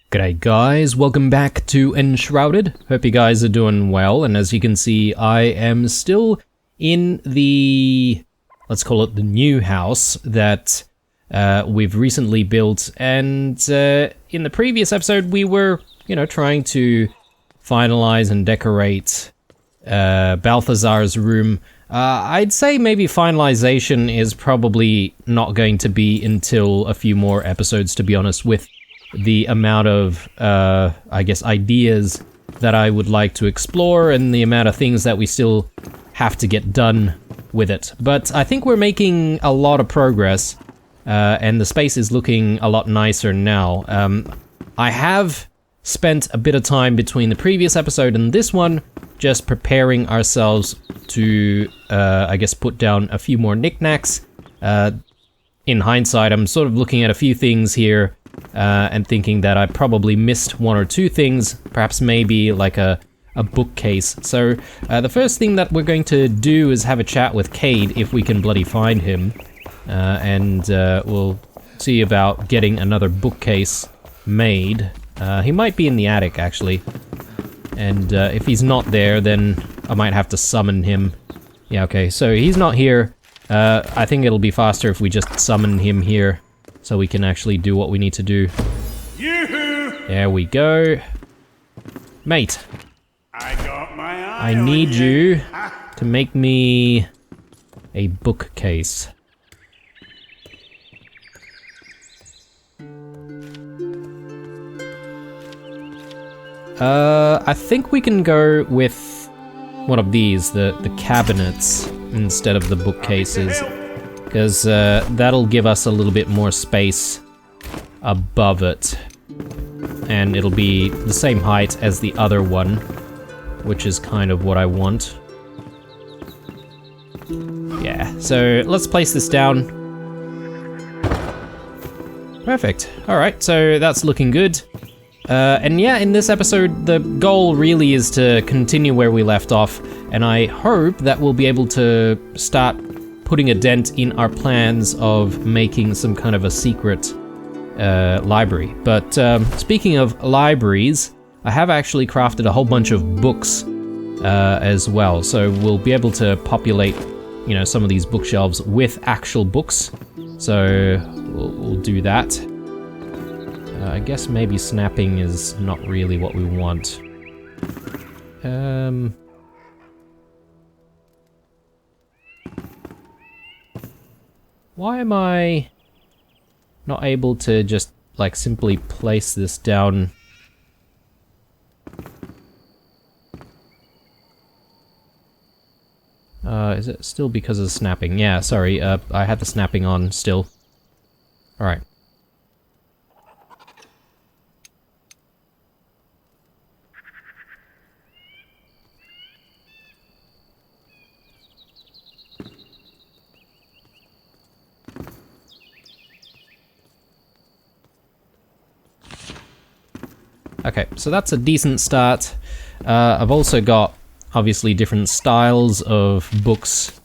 G'day guys, welcome back to Enshrouded. Hope you guys are doing well, and as you can see, I am still in the, let's call it the new house that we've recently built, and in the previous episode we were, trying to finalize and decorate Balthazar's room. I'd say maybe finalization is probably not going to be until a few more episodes, to be honest, with the amount of, I guess, ideas that I would like to explore and the amount of things that we still have to get done with it. But I think we're making a lot of progress, and the space is looking a lot nicer now. I have spent a bit of time between the previous episode and this one just preparing ourselves to, I guess, put down a few more knickknacks. In hindsight, I'm sort of looking at a few things here and thinking that I probably missed one or two things, perhaps maybe like a bookcase. So the first thing that we're going to do is have a chat with Cade, if we can bloody find him, and we'll see about getting another bookcase made. He might be in the attic, actually, and if he's not there, then I might have to summon him. Yeah, okay, so he's not here. I think it'll be faster if we just summon him here, so we can actually do what we need to do. Yoo-hoo! There we go. Mate, I got my eye I need you to make me a bookcase. I think we can go with one of these, the cabinets, instead of the bookcases, because that'll give us a little bit more space above it, and it'll be the same height as the other one, which is kind of what I want. Yeah, so let's place this down. Perfect. Alright, so that's looking good. And yeah, in this episode, the goal really is to continue where we left off, and I hope that we'll be able to start putting a dent in our plans of making some kind of a secret library. But speaking of libraries, I have actually crafted a whole bunch of books as well, so we'll be able to populate, some of these bookshelves with actual books. So we'll do that. I guess maybe snapping is not really what we want. Why am I not able to just, like, simply place this down? Is it still because of snapping? Yeah, sorry, I had the snapping on still. Alright. Okay, so that's a decent start. I've also got, obviously, different styles of books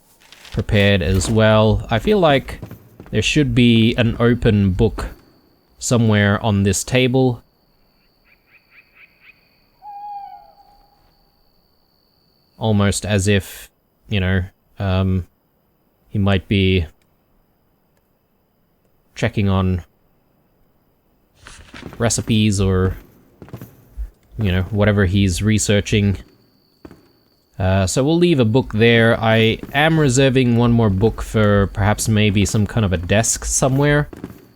prepared as well. I feel like there should be an open book somewhere on this table. Almost as if, he might be checking on recipes or whatever he's researching. So we'll leave a book there. I am reserving one more book for perhaps maybe some kind of a desk somewhere.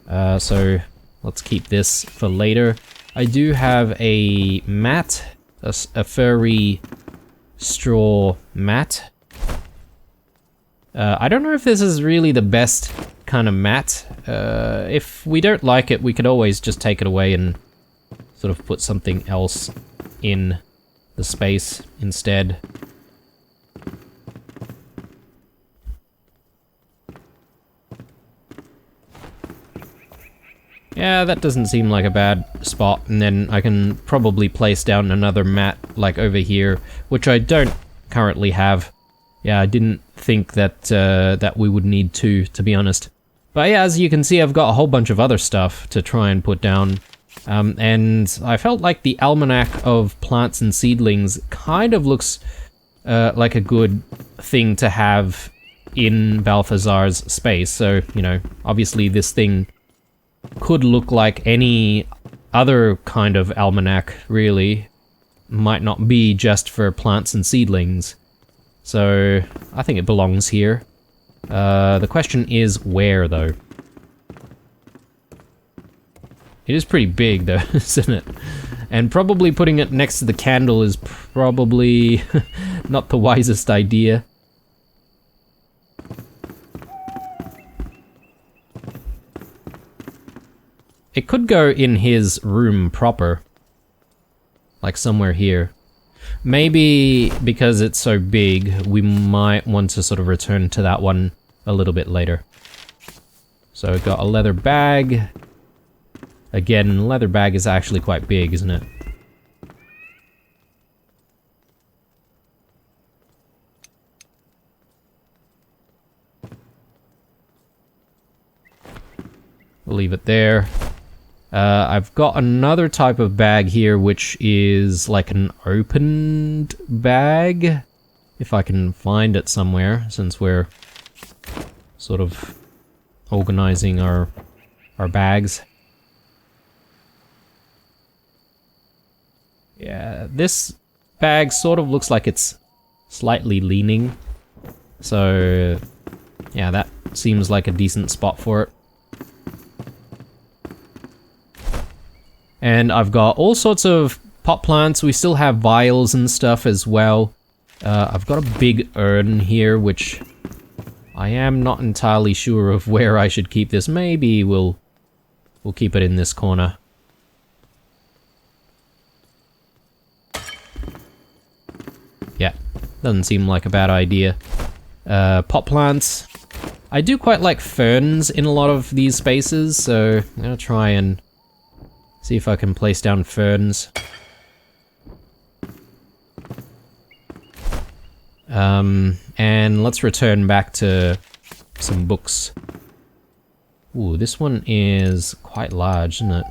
So let's keep this for later. I do have a mat, a furry straw mat. I don't know if this is really the best kind of mat. If we don't like it, we could always just take it away and sort of put something else in the space instead. Yeah, that doesn't seem like a bad spot, and then I can probably place down another mat, like over here, which I don't currently have. Yeah, I didn't think that that we would need to be honest. But yeah, as you can see, I've got a whole bunch of other stuff to try and put down And I felt like the Almanac of Plants and Seedlings kind of looks like a good thing to have in Balthazar's space. So, you know, obviously this thing could look like any other kind of almanac, really. Might not be just for plants and seedlings. So, I think it belongs here. The question is where, though? It is pretty big, though, isn't it? And probably putting it next to the candle is probably not the wisest idea. It could go in his room proper. Like somewhere here. Maybe because it's so big, we might want to sort of return to that one a little bit later. So we've got a leather bag. Again, leather bag is actually quite big, isn't it? We'll leave it there. I've got another type of bag here, which is like an opened bag. If I can find it somewhere, since we're sort of organizing our bags. Yeah, this bag sort of looks like it's slightly leaning. So, yeah, that seems like a decent spot for it. And I've got all sorts of pot plants. We still have vials and stuff as well. I've got a big urn here, which I am not entirely sure of where I should keep this. Maybe we'll keep it in this corner. Yeah, doesn't seem like a bad idea. Pot plants. I do quite like ferns in a lot of these spaces, so I'm gonna try and see if I can place down ferns. And let's return back to some books. Ooh, this one is quite large, isn't it?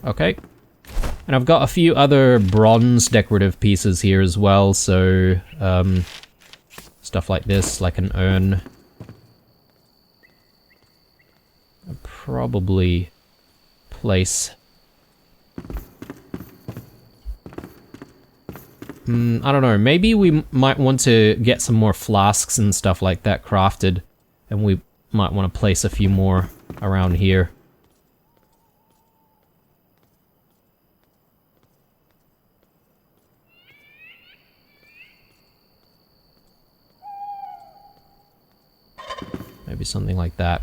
Okay. And I've got a few other bronze decorative pieces here as well, so stuff like this, like an urn. I'll probably place... I don't know, maybe we might want to get some more flasks and stuff like that crafted, and we might want to place a few more around here. Maybe something like that.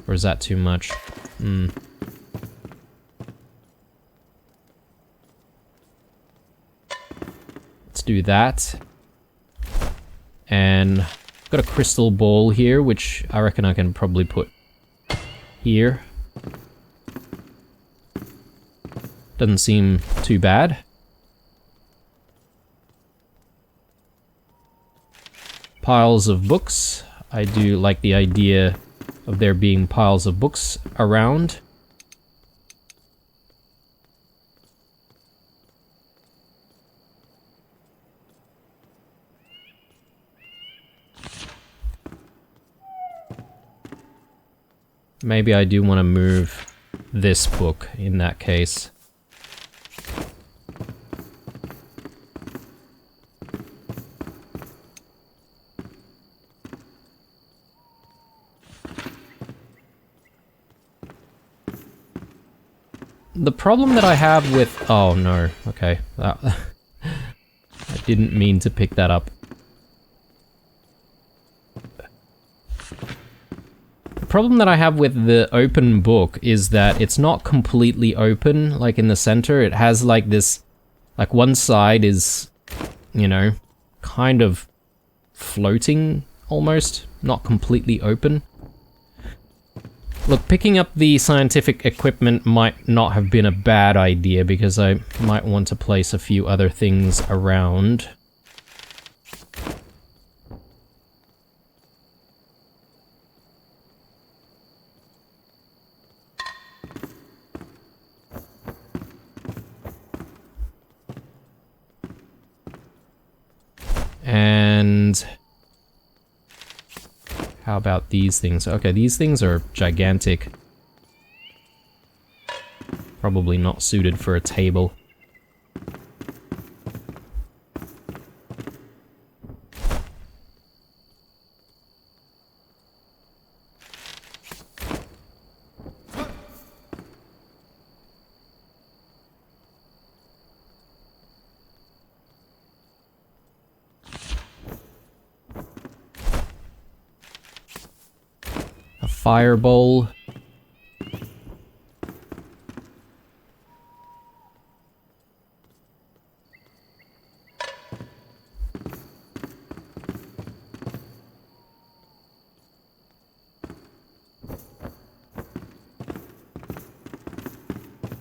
Or is that too much? Let's do that. And I've got a crystal ball here, which I reckon I can probably put here. Doesn't seem too bad. Piles of books. I do like the idea of there being piles of books around. Maybe I do want to move this book in that case. The problem that I have with... Oh no, okay. I didn't mean to pick that up. The problem that I have with the open book is that it's not completely open, like in the center. It has like this... Like one side is, you know, kind of floating almost, not completely open. Look, picking up the scientific equipment might not have been a bad idea because I might want to place a few other things around. And how about these things? Okay, these things are gigantic. Probably not suited for a table. Fireball.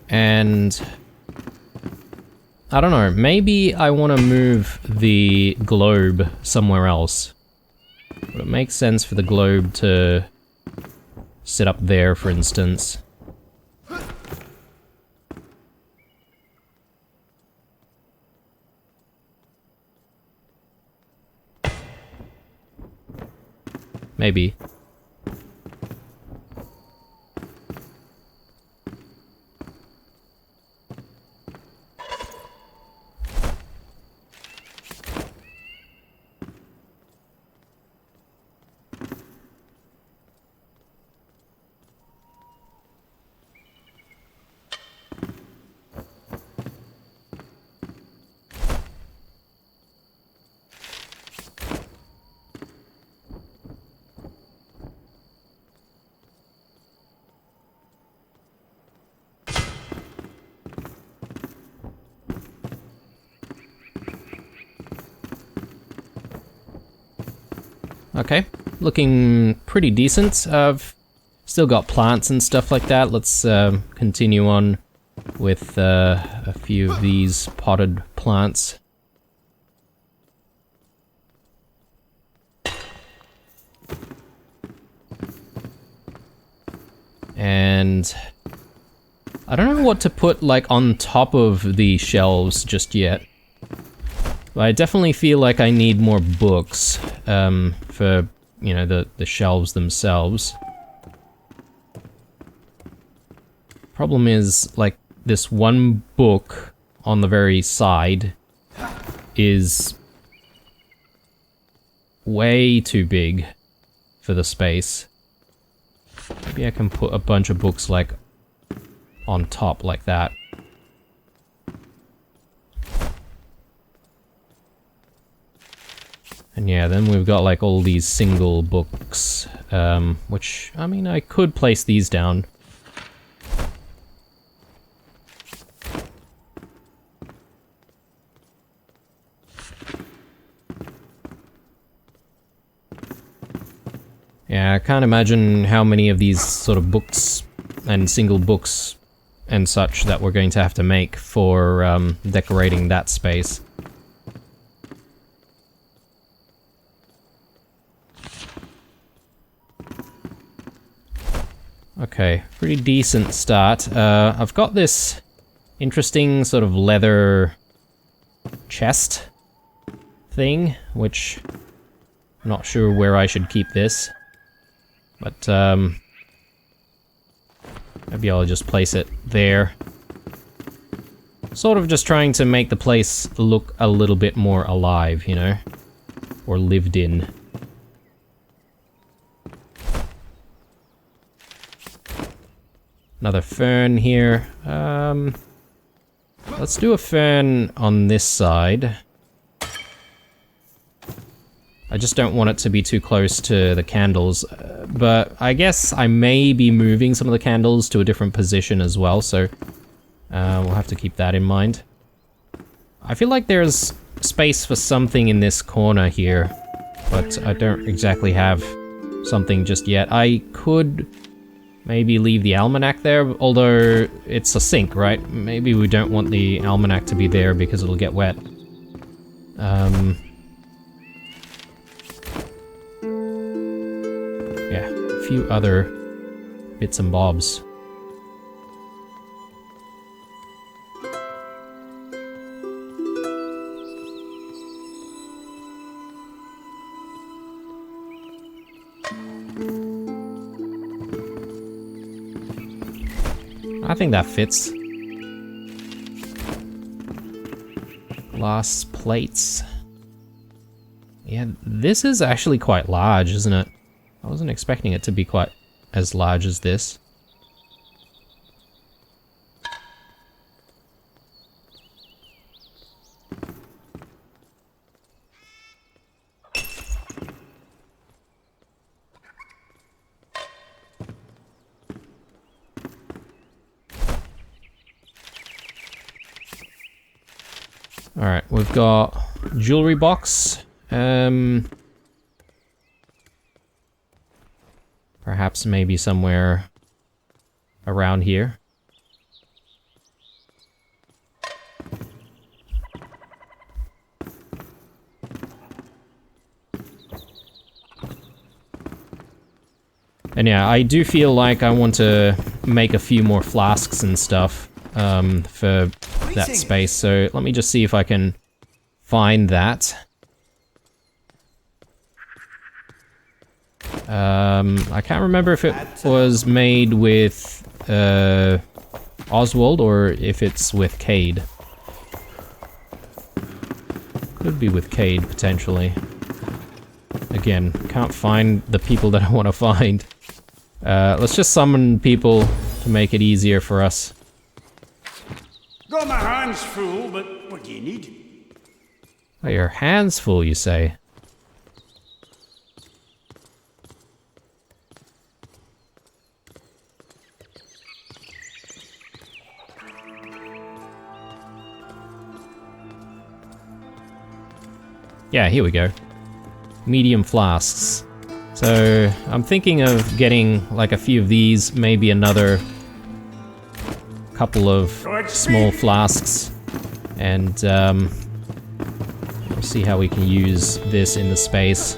And I don't know, maybe I want to move the globe somewhere else. Would it make sense for the globe to sit up there, for instance? Maybe. Okay, looking pretty decent. I've still got plants and stuff like that. Let's continue on with a few of these potted plants. And I don't know what to put like on top of the shelves just yet. But I definitely feel like I need more books for, you know, the shelves themselves. Problem is, like, this one book on the very side is way too big for the space. Maybe I can put a bunch of books, like, on top like that. And yeah, then we've got like all these single books, which, I mean, I could place these down. Yeah, I can't imagine how many of these sort of books and single books and such that we're going to have to make for decorating that space. Okay, pretty decent start. I've got this interesting sort of leather chest thing, which I'm not sure where I should keep this. But, maybe I'll just place it there. Sort of just trying to make the place look a little bit more alive, you know? Or lived in. Another fern here. Let's do a fern on this side. I just don't want it to be too close to the candles, but I guess I may be moving some of the candles to a different position as well, so we'll have to keep that in mind. I feel like there's space for something in this corner here, but I don't exactly have something just yet. I could maybe leave the almanac there, although it's a sink, right? Maybe we don't want the almanac to be there because it'll get wet. Yeah, a few other bits and bobs. I think that fits. Glass plates. Yeah, this is actually quite large, isn't it? I wasn't expecting it to be quite as large as this. Alright, we've got jewelry box. Perhaps maybe somewhere around here. And yeah, I do feel like I want to make a few more flasks and stuff for that space, so let me just see if I can find that. I can't remember if it was made with Oswald or if it's with Cade. Could be with Cade, potentially. Again, can't find the people that I want to find. Let's just summon people to make it easier for us. Got my hands full, but what do you need? Oh, your hands full, you say? Yeah, here we go. Medium flasks. So, I'm thinking of getting like a few of these, maybe another couple of small flasks, and we'll see how we can use this in the space.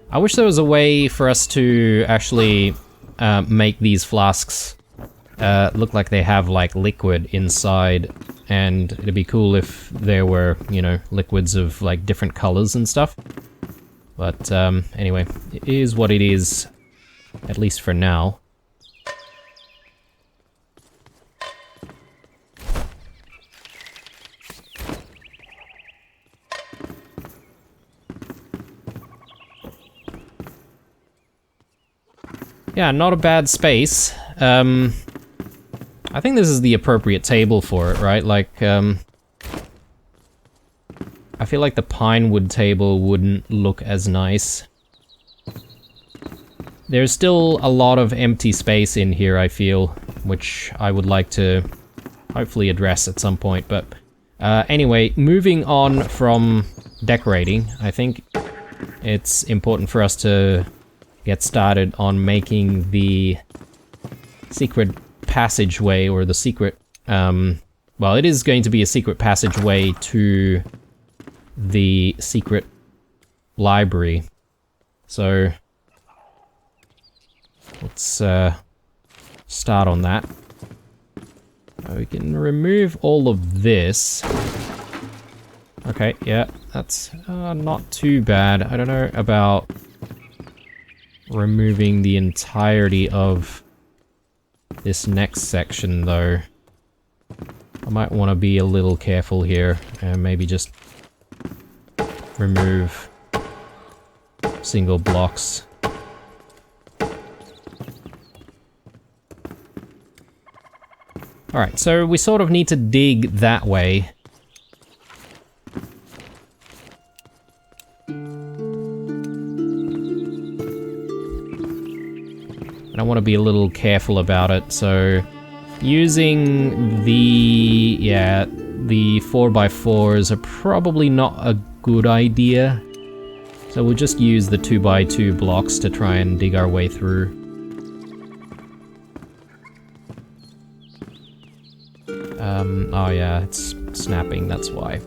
I wish there was a way for us to actually make these flasks look like they have like liquid inside, and it'd be cool if there were, you know, liquids of like different colors and stuff. But anyway, it is what it is, at least for now. Yeah, not a bad space. I think this is the appropriate table for it, right? Like, I feel like the pine wood table wouldn't look as nice. There's still a lot of empty space in here, I feel, which I would like to hopefully address at some point. But anyway, moving on from decorating, I think it's important for us to get started on making the secret passageway, or the secret, well, it is going to be a secret passageway to the secret library. So let's start on that. We can remove all of this. Okay, yeah, that's not too bad. I don't know about removing the entirety of this next section, though. I might want to be a little careful here and maybe just remove single blocks. Alright, so we sort of need to dig that way. And I want to be a little careful about it, so using the 4x4s are probably not a good idea. So we'll just use the 2x2 blocks to try and dig our way through. Oh yeah, it's snapping, that's why.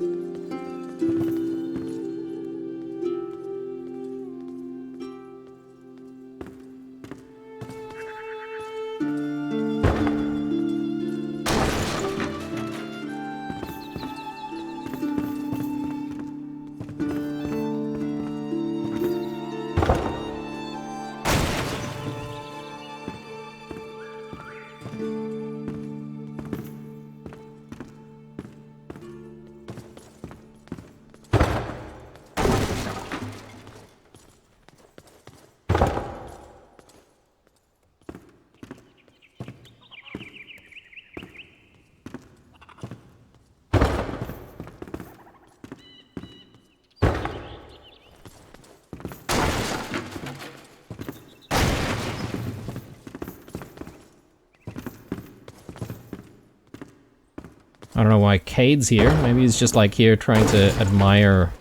I don't know why Cade's here. Maybe he's just like here trying to admire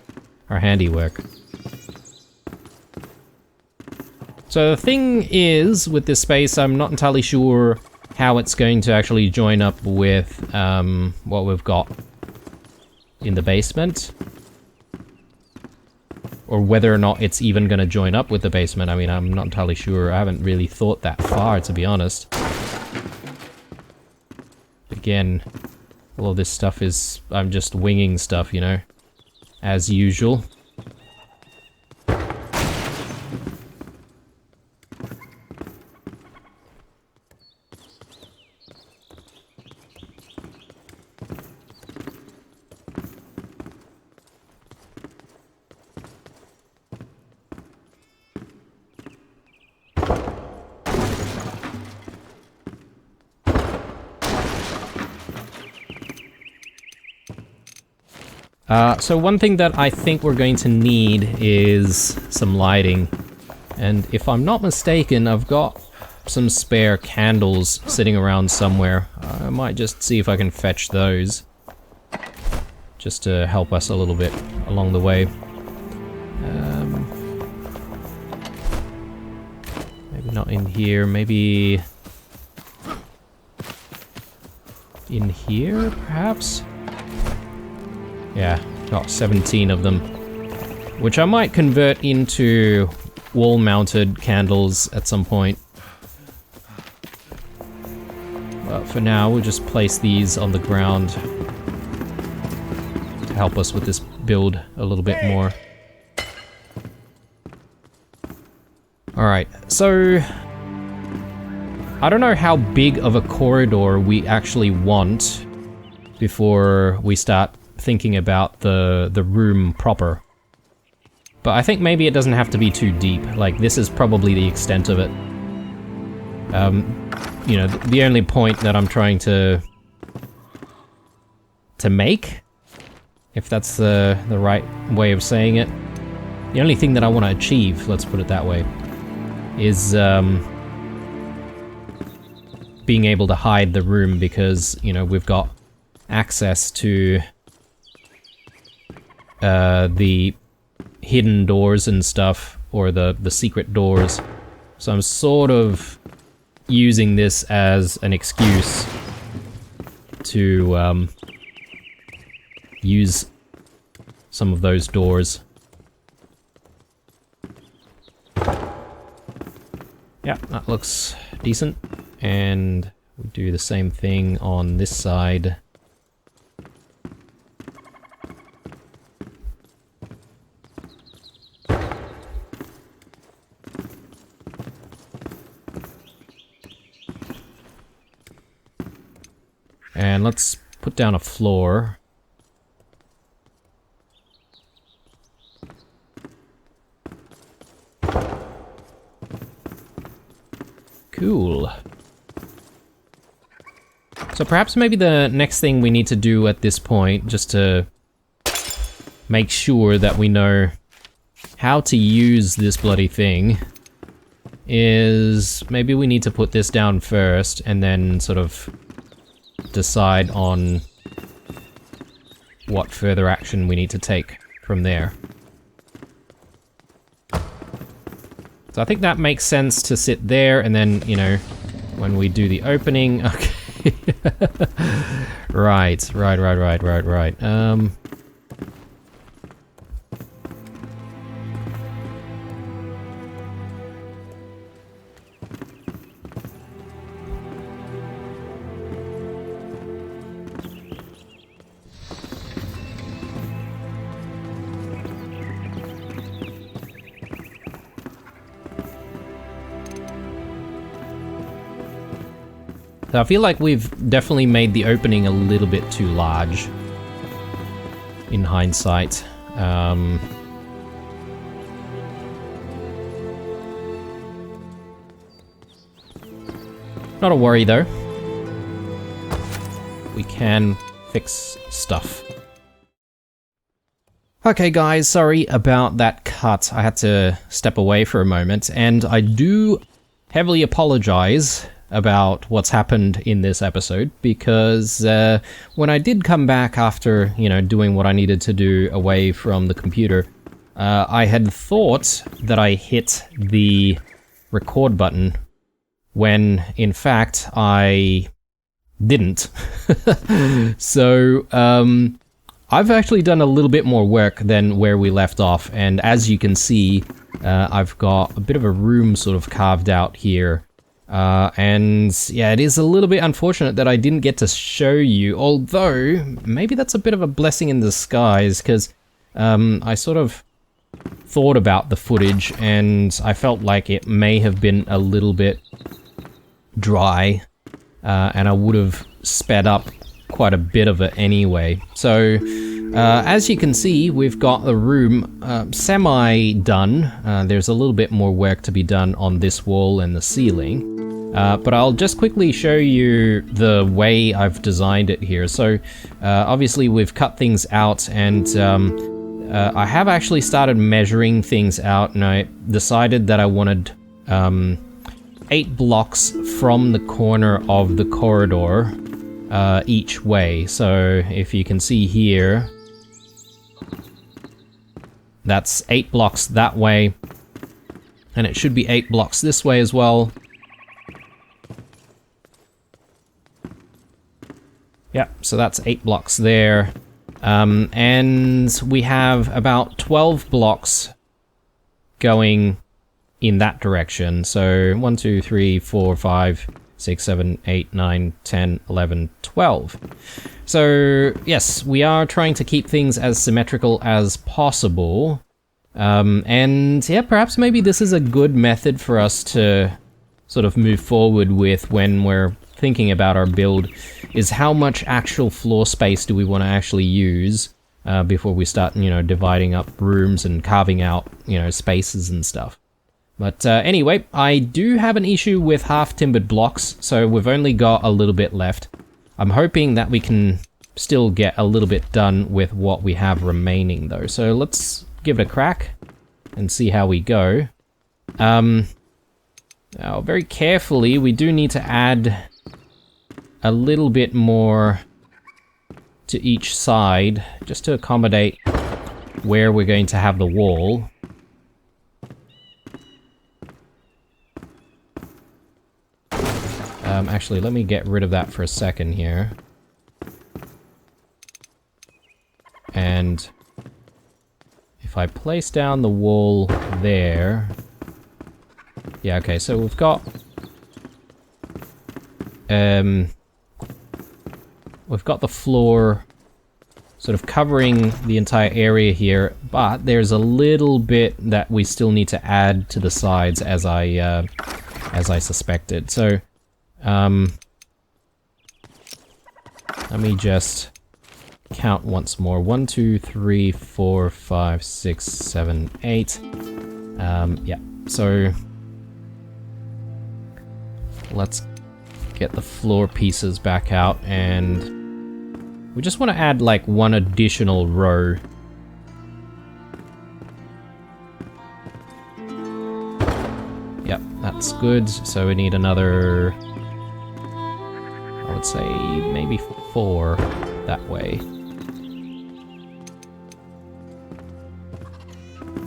our handiwork. So the thing is, with this space, I'm not entirely sure how it's going to actually join up with what we've got in the basement. Or whether or not it's even going to join up with the basement. I mean, I'm not entirely sure. I haven't really thought that far, to be honest. Again, all of this stuff is... I'm just winging stuff, you know? As usual. So one thing that I think we're going to need is some lighting. And if I'm not mistaken, I've got some spare candles sitting around somewhere. I might just see if I can fetch those. Just to help us a little bit along the way. Maybe not in here, maybe... in here, perhaps? Yeah, got 17 of them. Which I might convert into wall-mounted candles at some point. But for now, we'll just place these on the ground to help us with this build a little bit more. Alright, so... I don't know how big of a corridor we actually want before we start thinking about the room proper. But I think maybe it doesn't have to be too deep. Like, this is probably the extent of it. You know, the only point that I'm trying to make, if that's the right way of saying it, the only thing that I want to achieve, let's put it that way, is being able to hide the room, because, you know, we've got access to the hidden doors and stuff, or the secret doors. So I'm sort of using this as an excuse to use some of those doors. Yeah, that looks decent. And we do the same thing on this side. And let's put down a floor. Cool. So perhaps maybe the next thing we need to do at this point, just to make sure that we know how to use this bloody thing is maybe we need to put this down first and then sort of decide on what further action we need to take from there. So I think that makes sense to sit there and then, you know, when we do the opening, okay. Right. So I feel like we've definitely made the opening a little bit too large in hindsight. Not a worry though. We can fix stuff. Okay guys, sorry about that cut. I had to step away for a moment, and I do heavily apologize about what's happened in this episode, because when I did come back after, you know, doing what I needed to do away from the computer, I had thought that I hit the record button when in fact I didn't. So I've actually done a little bit more work than where we left off, and as you can see, I've got a bit of a room sort of carved out here. And yeah, it is a little bit unfortunate that I didn't get to show you, although maybe that's a bit of a blessing in disguise, because I sort of thought about the footage and I felt like it may have been a little bit dry, and I would have sped up quite a bit of it anyway. So as you can see, we've got the room semi-done. There's a little bit more work to be done on this wall and the ceiling. But I'll just quickly show you the way I've designed it here. So obviously we've cut things out, and I have actually started measuring things out, and I decided that I wanted 8 blocks from the corner of the corridor each way. So if you can see here, that's 8 blocks that way, and it should be 8 blocks this way as well. Yeah, so that's 8 blocks there. And we have about 12 blocks going in that direction. So 1, 2, 3, 4, 5, 6, 7, 8, 9, 10, 11, 12. So yes, we are trying to keep things as symmetrical as possible. And yeah, perhaps maybe this is a good method for us to sort of move forward with when we're thinking about our build, is how much actual floor space do we want to actually use before we start, you know, dividing up rooms and carving out, you know, spaces and stuff. But anyway, I do have an issue with half-timbered blocks, so we've only got a little bit left. I'm hoping that we can still get a little bit done with what we have remaining though. So let's give it a crack and see how we go. Now, very carefully, we do need to add a little bit more to each side, just to accommodate where we're going to have the wall. Actually, let me get rid of that for a second here. And if I place down the wall there... Yeah, okay, so we've got... we've got the floor sort of covering the entire area here, but there's a little bit that we still need to add to the sides, as I suspected. So, let me just count once more. 1, 2, 3, 4, 5, 6, 7, 8. Yeah, so let's get the floor pieces back out, and we just want to add like one additional row. Yep, that's good. So we need another... I would say maybe 4 that way.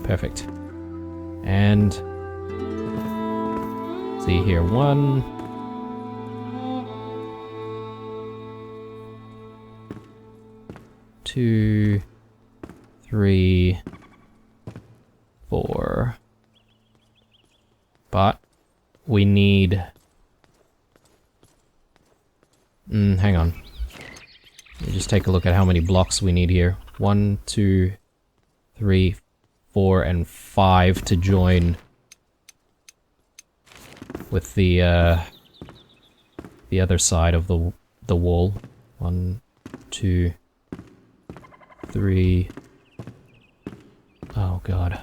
Perfect. And... see here, 1... 2... 3... 4... But we need... hang on. Let me just take a look at how many blocks we need here. 1, 2, 3, 4, and 5 to join with the other side of the wall. 1, 2, 3. Oh god.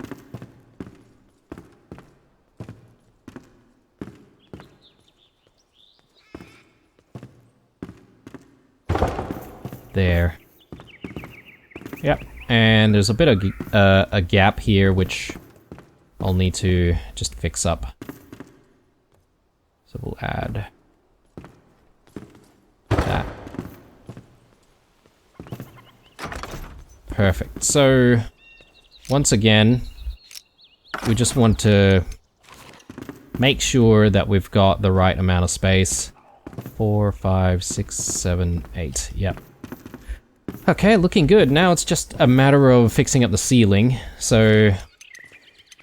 There. Yep. And there's a bit of a gap here, which I'll need to just fix up. So we'll add that. Perfect. So, once again, we just want to make sure that we've got the right amount of space. 4, 5, 6, 7, 8. Yep. Okay, looking good. Now it's just a matter of fixing up the ceiling, so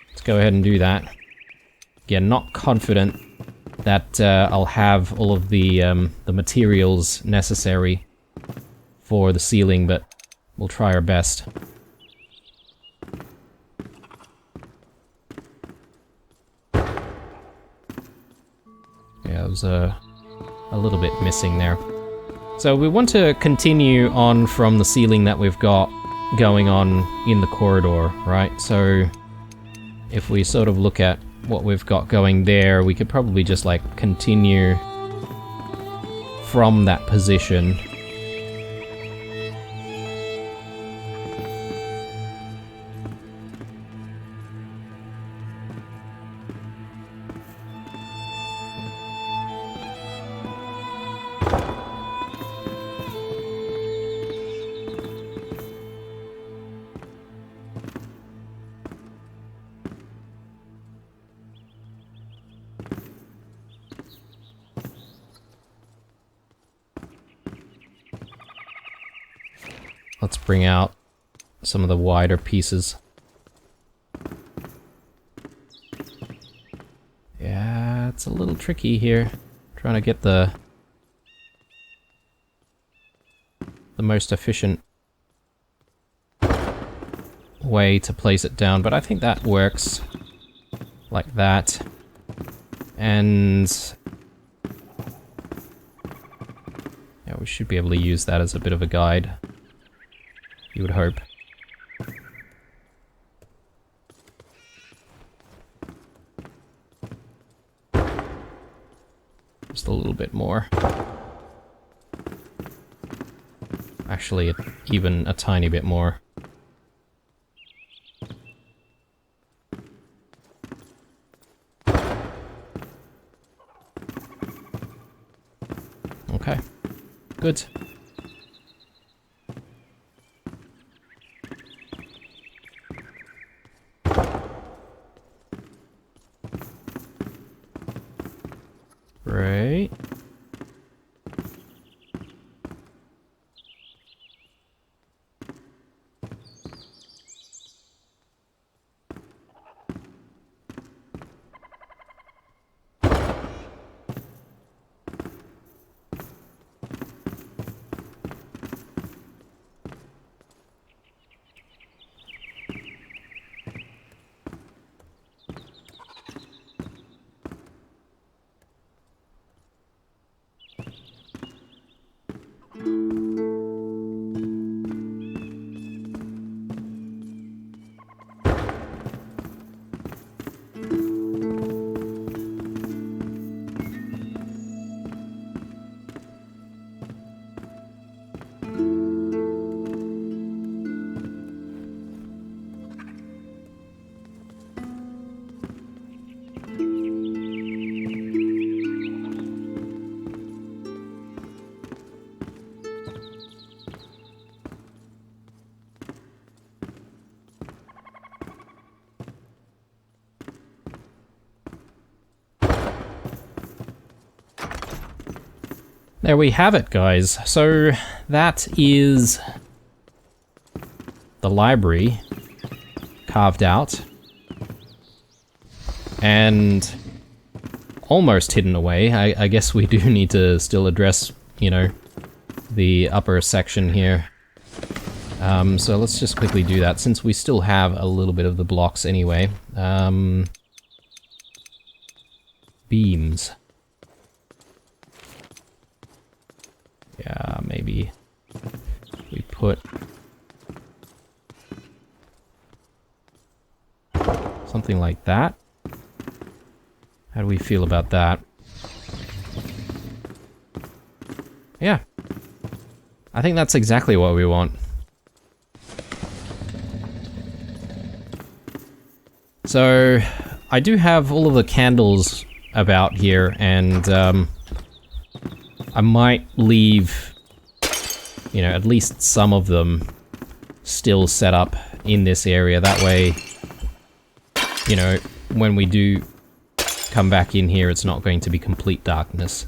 let's go ahead and do that. Again, not confident that I'll have all of the materials necessary for the ceiling, but we'll try our best. Yeah, there was a little bit missing there. So we want to continue on from the ceiling that we've got going on in the corridor, right? So if we sort of look at what we've got going there, we could probably just like continue from that position. Let's bring out some of the wider pieces. Yeah, it's a little tricky here. Trying to get the most efficient way to place it down, but I think that works like that. And yeah, we should be able to use that as a bit of a guide. You would hope. Just a little bit more. Actually, even a tiny bit more. Okay. Good. Right. There we have it, guys. So that is the library carved out and almost hidden away. I guess we do need to still address, you know, the upper section here. So let's just quickly do that since we still have a little bit of the blocks anyway. Beams. Yeah, maybe we put something like that. How do we feel about that? Yeah. I think that's exactly what we want. So, I do have all of the candles about here, and I might leave, you know, at least some of them still set up in this area. That way, you know, when we do come back in here, it's not going to be complete darkness.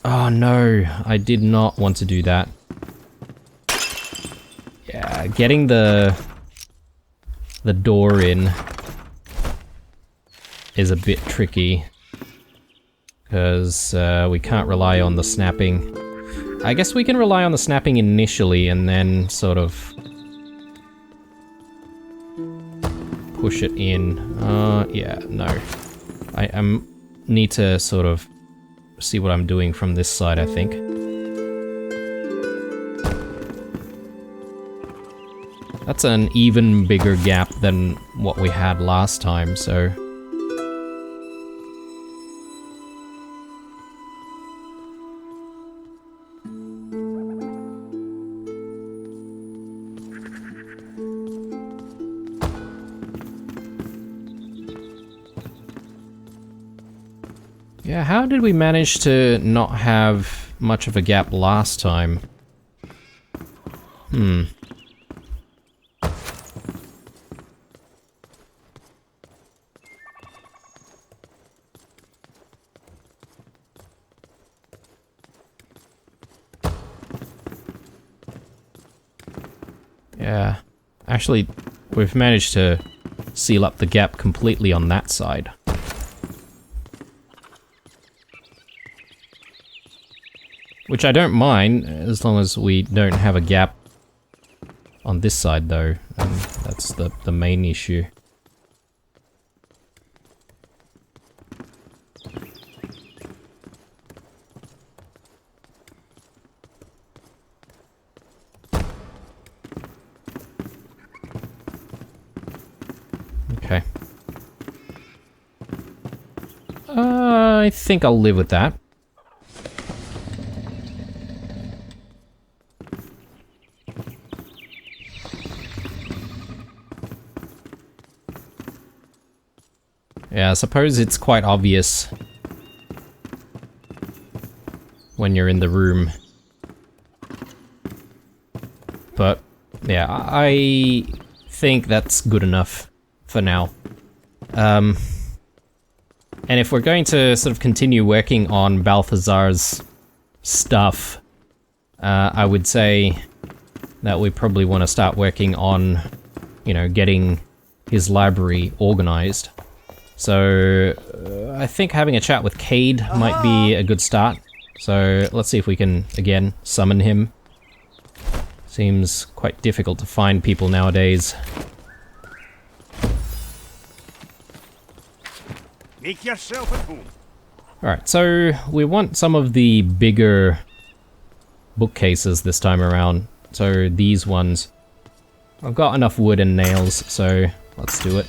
Oh no, I did not want to do that. Yeah, getting the door in is a bit tricky, because we can't rely on the snapping. I guess we can rely on the snapping initially and then sort of push it in. Yeah, no. I need to sort of see what I'm doing from this side, I think. That's an even bigger gap than what we had last time, so... Yeah, how did we manage to not have much of a gap last time? Yeah, actually, we've managed to seal up the gap completely on that side. Which I don't mind, as long as we don't have a gap on this side, though. And that's the main issue. Okay. I think I'll live with that. Yeah, I suppose it's quite obvious when you're in the room. But, yeah, I think that's good enough for now. And if we're going to sort of continue working on Balthazar's stuff, I would say that we probably want to start working on, you know, getting his library organized. So, I think having a chat with Cade might be a good start. So, let's see if we can, again, summon him. Seems quite difficult to find people nowadays. Make yourself at home. Alright, so we want some of the bigger bookcases this time around. So, these ones. I've got enough wood and nails, so let's do it.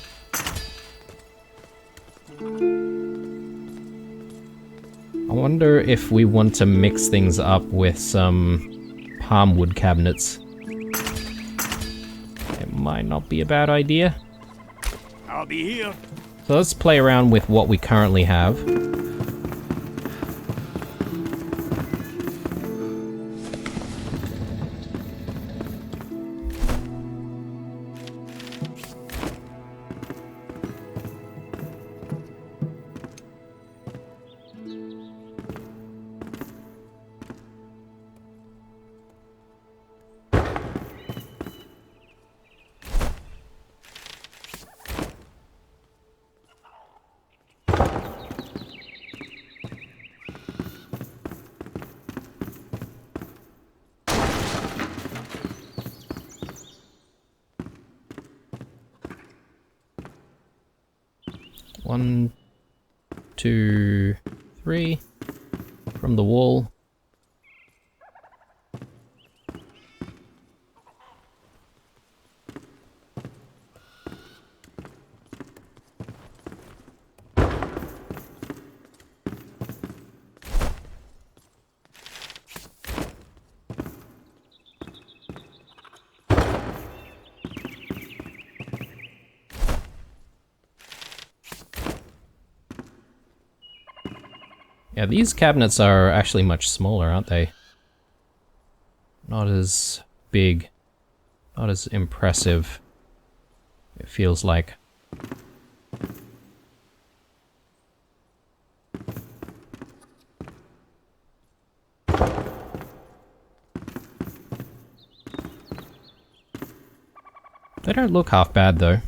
I wonder if we want to mix things up with some palm wood cabinets. It might not be a bad idea. I'll be here. So let's play around with what we currently have. 1, 2, 3 from the wall. Yeah, these cabinets are actually much smaller, aren't they? Not as big. Not as impressive. It feels like. They don't look half bad, though.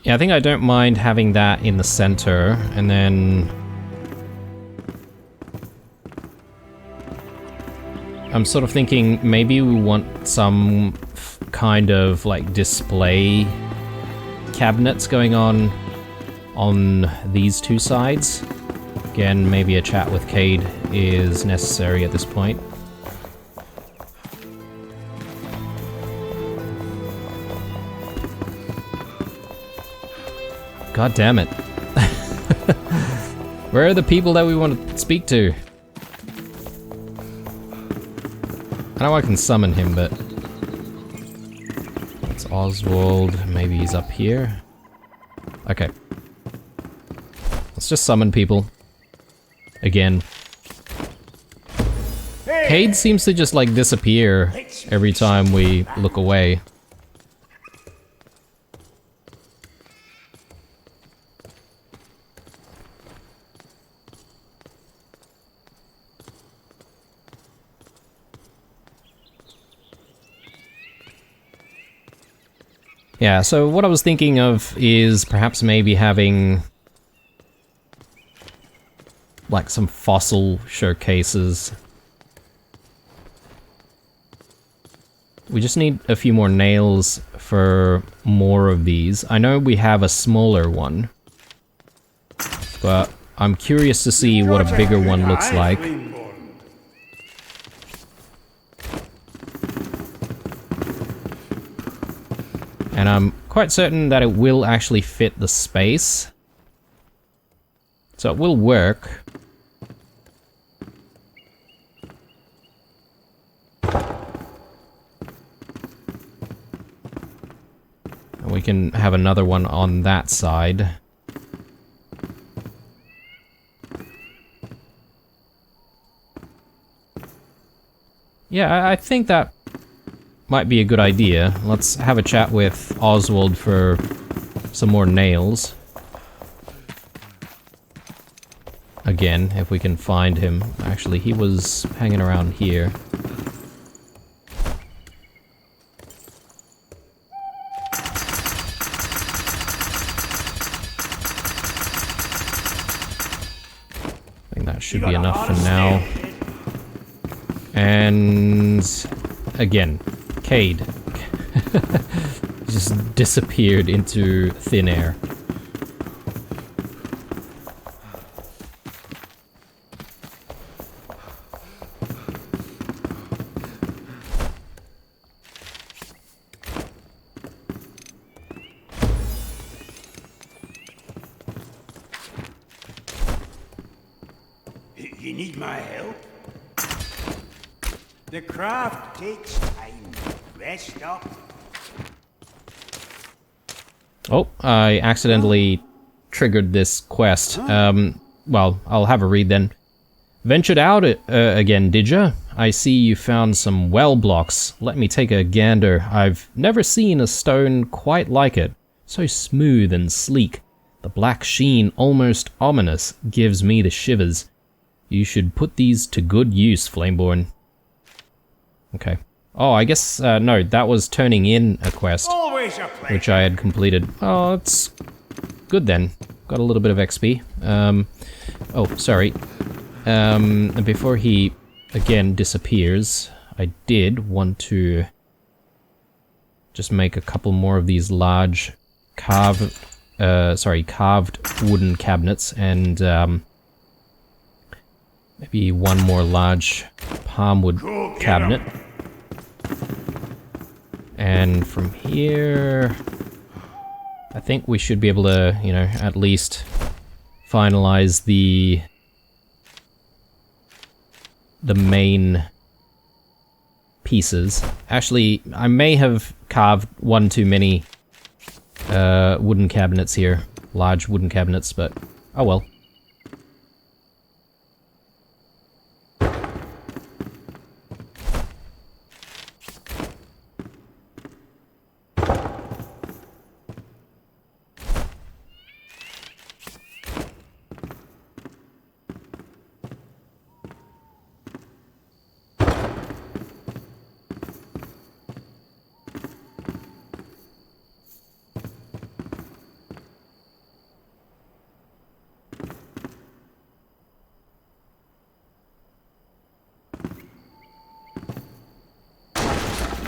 Yeah, I think I don't mind having that in the center, and then I'm sort of thinking maybe we want some kind of like display cabinets going on these two sides. Again, maybe a chat with Cade is necessary at this point. God damn it. Where are the people that we want to speak to? I know I can summon him, but... It's Oswald. Maybe he's up here. Okay. Let's just summon people. Again. Cade seems to just like disappear every time we look away. Yeah, so what I was thinking of is perhaps maybe having like some fossil showcases. We just need a few more nails for more of these. I know we have a smaller one, but I'm curious to see what a bigger one looks like. And I'm quite certain that it will actually fit the space. So it will work. And we can have another one on that side. Yeah, I think that might be a good idea. Let's have a chat with Oswald for some more nails. Again, if we can find him. Actually, he was hanging around here. I think that should be enough for now. And again, Cade just disappeared into thin air. You need my help? The craft takes time. Rest up. Oh, I accidentally triggered this quest. Well, I'll have a read then. Ventured out again, did ya? I see you found some well blocks. Let me take a gander. I've never seen a stone quite like it. So smooth and sleek. The black sheen, almost ominous, gives me the shivers. You should put these to good use, Flameborn. Okay. Oh, I guess, no, that was turning in a quest, Always a pleasure. which I had completed. Oh, it's good then. Got a little bit of XP. Oh, sorry. Before he, again, disappears, I did want to just make a couple more of these large carved wooden cabinets, and maybe one more large palmwood cabinet. And from here, I think we should be able to, you know, at least finalize the main pieces. Actually, I may have carved one too many wooden cabinets here. Large wooden cabinets, but oh well.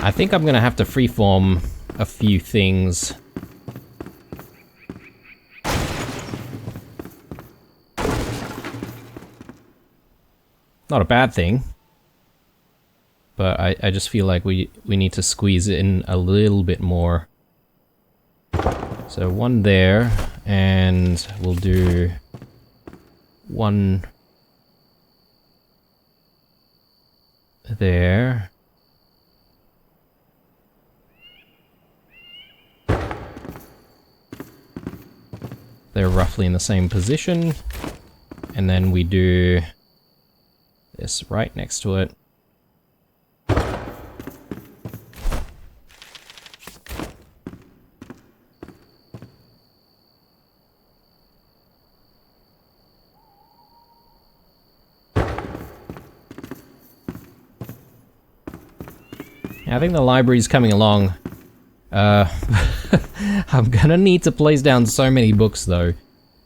I think I'm gonna have to freeform a few things. Not a bad thing. But I just feel like we need to squeeze in a little bit more. So one there, and we'll do one there. They're roughly in the same position, and then we do this right next to it. I think the library's coming along. I'm gonna need to place down so many books, though.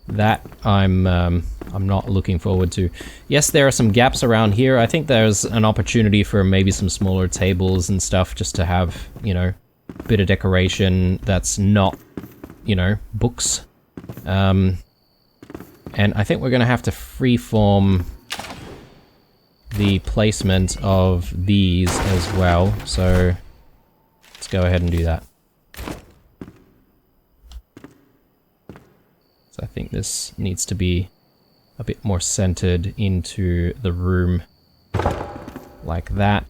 That I'm not looking forward to. Yes, there are some gaps around here. I think there's an opportunity for maybe some smaller tables and stuff, just to have, you know, a bit of decoration that's not, you know, books. And I think we're gonna have to freeform the placement of these as well, so let's go ahead and do that. So I think this needs to be a bit more centered into the room, like that.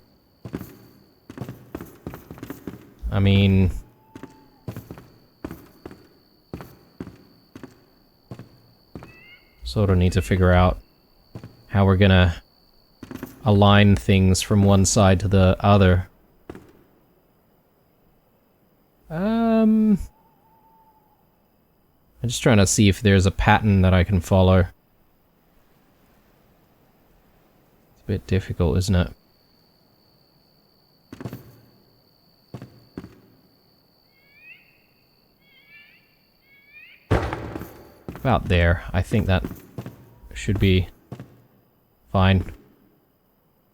I mean, sort of need to figure out how we're gonna align things from one side to the other. I'm just trying to see if there's a pattern that I can follow. It's a bit difficult, isn't it? About there. I think that should be fine.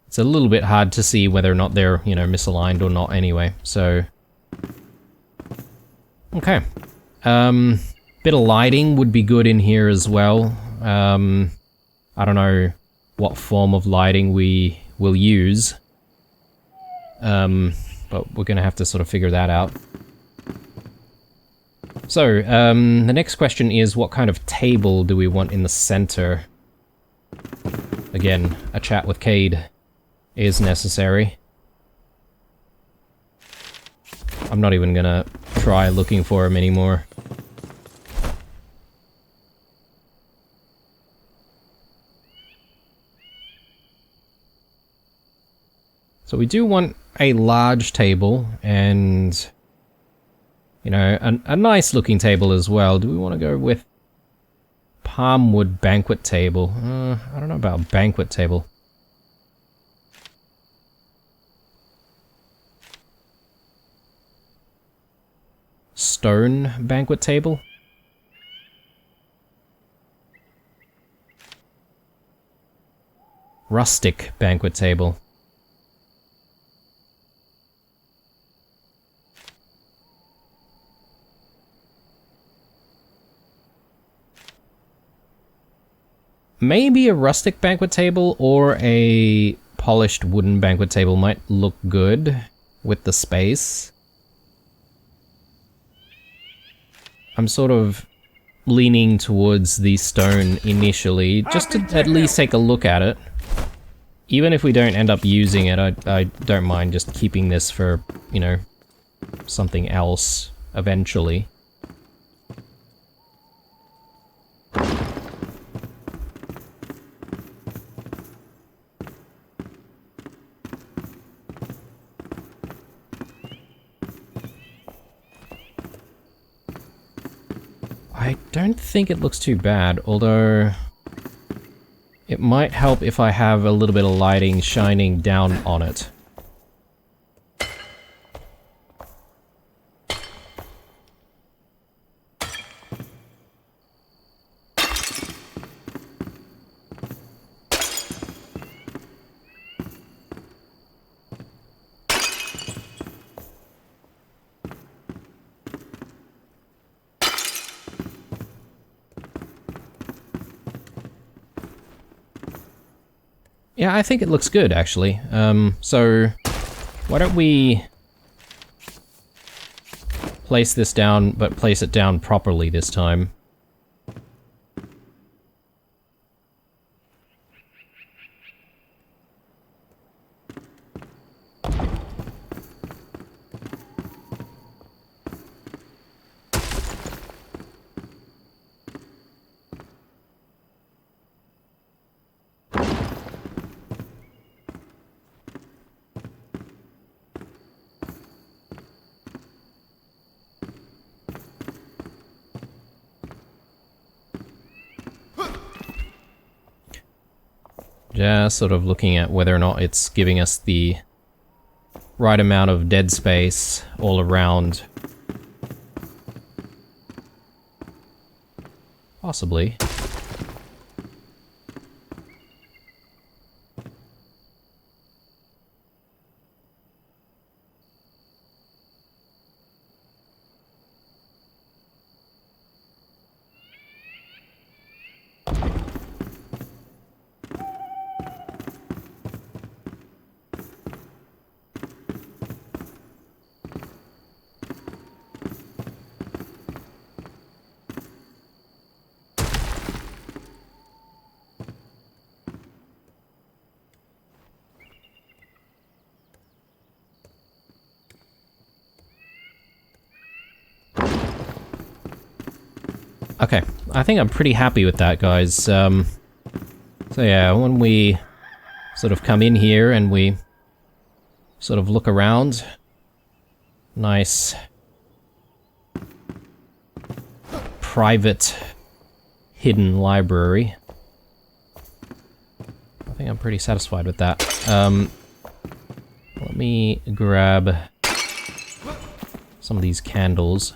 It's a little bit hard to see whether or not they're, you know, misaligned or not anyway, so... Okay. Bit of lighting would be good in here as well. I don't know what form of lighting we will use. But we're gonna have to sort of figure that out. So, the next question is, what kind of table do we want in the center? Again, a chat with Cade is necessary. I'm not even gonna try looking for him anymore. So we do want a large table and, you know, a nice looking table as well. Do we want to go with palmwood banquet table? I don't know about banquet table. Stone banquet table? Rustic banquet table. Maybe a rustic banquet table or a polished wooden banquet table might look good with the space. I'm sort of leaning towards the stone initially, just to at least take a look at it. Even if we don't end up using it, I don't mind just keeping this for, you know, something else eventually. I don't think it looks too bad, although it might help if I have a little bit of lighting shining down on it. Yeah, I think it looks good, actually. So why don't we place this down, but place it down properly this time. Just sort of looking at whether or not it's giving us the right amount of dead space all around. Possibly. Okay, I think I'm pretty happy with that, guys. So yeah, when we sort of come in here and we sort of look around, nice private hidden library. I think I'm pretty satisfied with that. Let me grab some of these candles.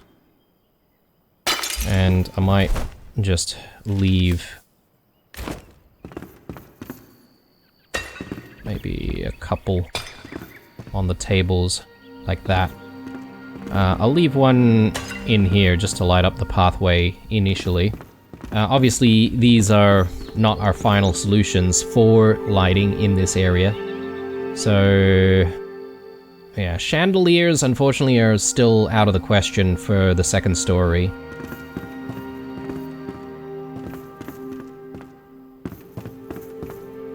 And I might just leave maybe a couple on the tables like that. I'll leave one in here just to light up the pathway initially. Obviously, these are not our final solutions for lighting in this area. So yeah, chandeliers unfortunately are still out of the question for the second story.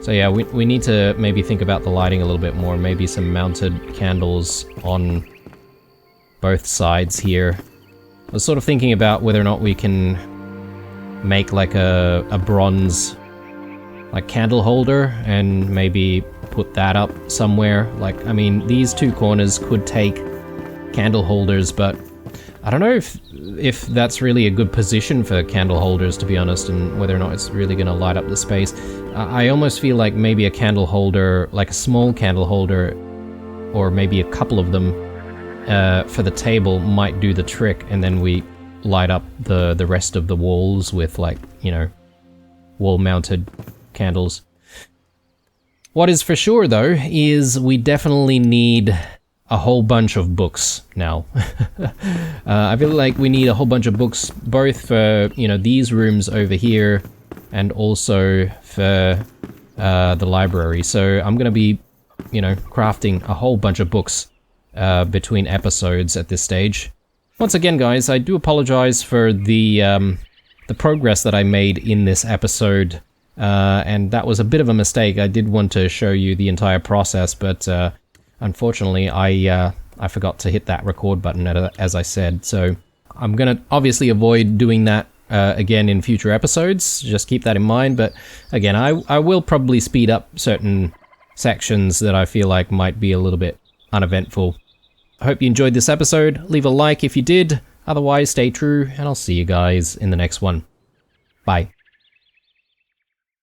So yeah, we need to maybe think about the lighting a little bit more, maybe some mounted candles on both sides here. I was sort of thinking about whether or not we can make like a bronze like candle holder and maybe put that up somewhere. Like, I mean, these two corners could take candle holders, but I don't know if that's really a good position for candle holders, to be honest, and whether or not it's really going to light up the space. I almost feel like maybe a candle holder, like a small candle holder, or maybe a couple of them for the table might do the trick, and then we light up the rest of the walls with, like, you know, wall-mounted candles. What is for sure, though, is we definitely need a whole bunch of books now. I feel like we need a whole bunch of books, both for, you know, these rooms over here, and also for the library. So I'm gonna be, you know, crafting a whole bunch of books between episodes at this stage. Once again, guys, I do apologize for the progress that I made in this episode, and that was a bit of a mistake. I did want to show you the entire process, but unfortunately, I forgot to hit that record button, as I said. So I'm gonna obviously avoid doing that again in future episodes. Just keep that in mind. But again, I will probably speed up certain sections that I feel like might be a little bit uneventful. I hope you enjoyed this episode. Leave a like if you did. Otherwise, stay true, and I'll see you guys in the next one. Bye.